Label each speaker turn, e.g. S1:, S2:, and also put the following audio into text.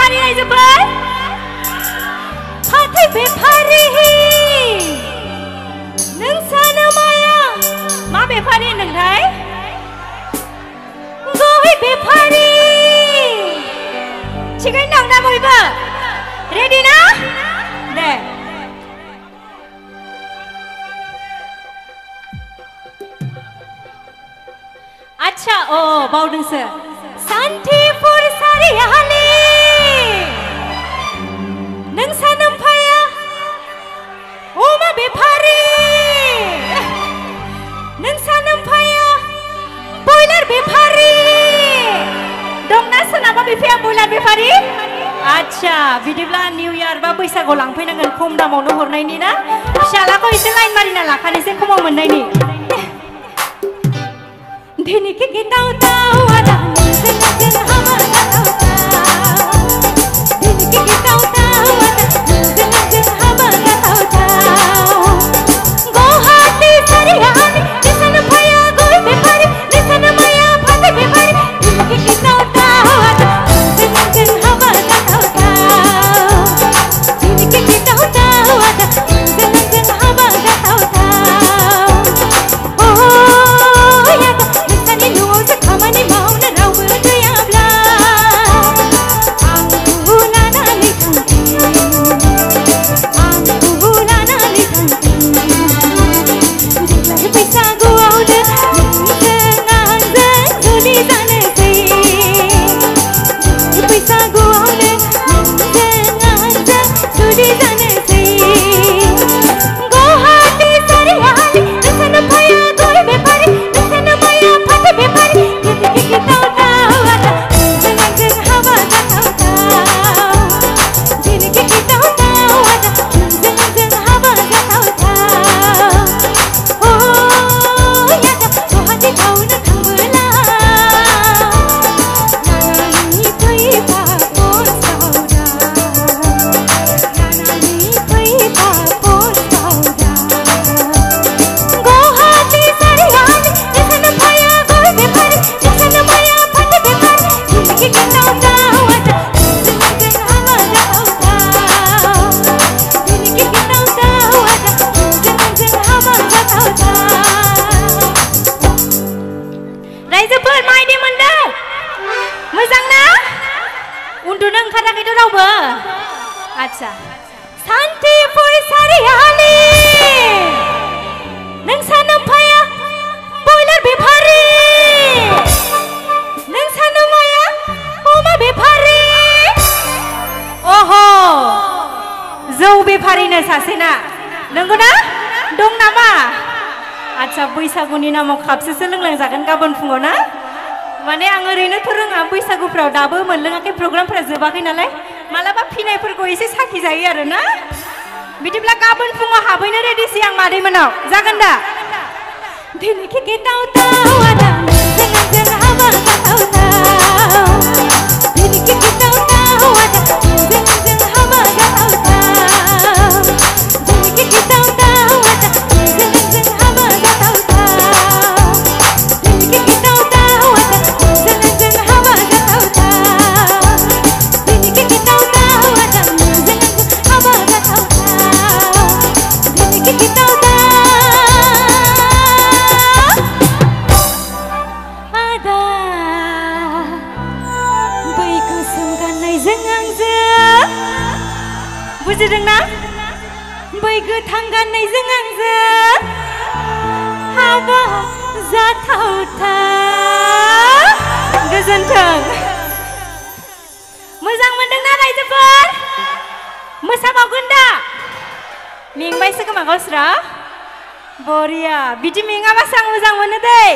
S1: बेफारि रायजोफोर फाथै बेफारि नोंसानो माया मा बेफारि नोंथाय गय बेफारि थिगैनो दं दा बयबो रेडि ना दे अच्छा ओ बावदोंसो सान्थिपुर सारियालि नोंसा नोम्फाया अमा बेफारि नोंसा नोम्फाया बयलार बेफारि दंना सोरनाबा बिफाया बयलार बेफारि अच्छा बिदिब्ला निउ इयार बा बैसागु लांफैनांगोन खम दामावनो हरनायनि ना फिसालाखौ एसे लाइन मारिना लाखानोसै खमाव मोननायनि दिनके गिताव ताव आदा नोंजों आंजों हाबा जाथावथाव दिनके गिताव ताव आदा नोंजों आंजों हाबा जाथावथाव गुवाहाटी सारियालि नोंसानो फाया गय बेफारि नोंसानो माया फाथै बेफारि दिनके गिताव ताव आदा नोंजों आंजों हाबा जाथावथाव दिनके गिताव ताव आदा नोंजों आंजों हाबा जाथावथाव खामानि मावनो रावबो गैयाब्ला आंखौ लानानै थांफिन देग्लाय बैसागुआवनो नोंजों आंजों जुलि जानोसै देग्लाय बैसागुआवनो नोंजों आंजों जुलि जानोसै गुवाहाटी सारियालि नोंसानो फाया गय बेफारि नोंसानो माया फाथै बेफारि दिनके गिताव ताव आदा नोंजों आंजों हाबा जाथावथाव दिनके गिताव ताव आदा नोंजों आंजों हाबा जाथावथाव ओ यादा गुवाहाटी टाउनाव थांबोला लानानै फैफा पस्टावदा लानानै फैफा पस्टावदा गुवाहाटी सारियालि नोंसानो फाया गय बेफारि नोंसानो माया फाथै बेफारि दिनके गिताव ताव आदा नोंजों आंजों हाबा जाथावथाव दिनके गिताव ताव आदा नोंजों आंजों हाबा जाथावथाव रायजोफोर मायदि मोनदों मोजां ना उन्दुनो ओंखाराखैथ' रावबो आच्छा सान्थिपुर सारियालि नोंसा नोम्फाया बयलार बेफारि नोंसानो माया अमा बेफारि अह जौ बेफारिनो सासेना नंगौना दं नामा आच्छा बैसागुनि नामाव खापसेसो लोंलांजागोन गाबोन फुङाव ना माने आं ओरैनोथ' रोङा बैसागुफ्राव दाबो मोनलोङाखै प्रग्रामफोरा जोबाखै नालाय मालाबा फिनायफोरखौ एसे साखि जायो आरो ना बिदिब्ला गाबोन फुङाव हाबहैनो रेडिसै आं मादैमोनाव जागोन दा दिनके गिताव ताव आदा नोंजों आंजों हाबा जाथावथाव दिनके गिताव ताव आदा नोंजों आंजों हाबा जाथावथाव दिनके गिताव ताव आदा नोंजों आंजों हाबा जाथावथाव दिनके गिताव ताव आदा नोंजों आंजों हाबा जाथावथाव दिनके गिताव ताव आदा नोंजों आंजों हाबा जाथावथाव दिनके गिताव ताव आदा बै गोसोम गाननायजों आंजों बुजिदोंना बै गोथां गाननायजों आंजों हाबा जाथावथाव गोजोन्थों मोजां मोनदोंना रायजोफोर मोसाबावगोन दा मेंबायसो खोमा गावस्रा बरिया बिदि मेङाबासो आं मोजां मोनो दै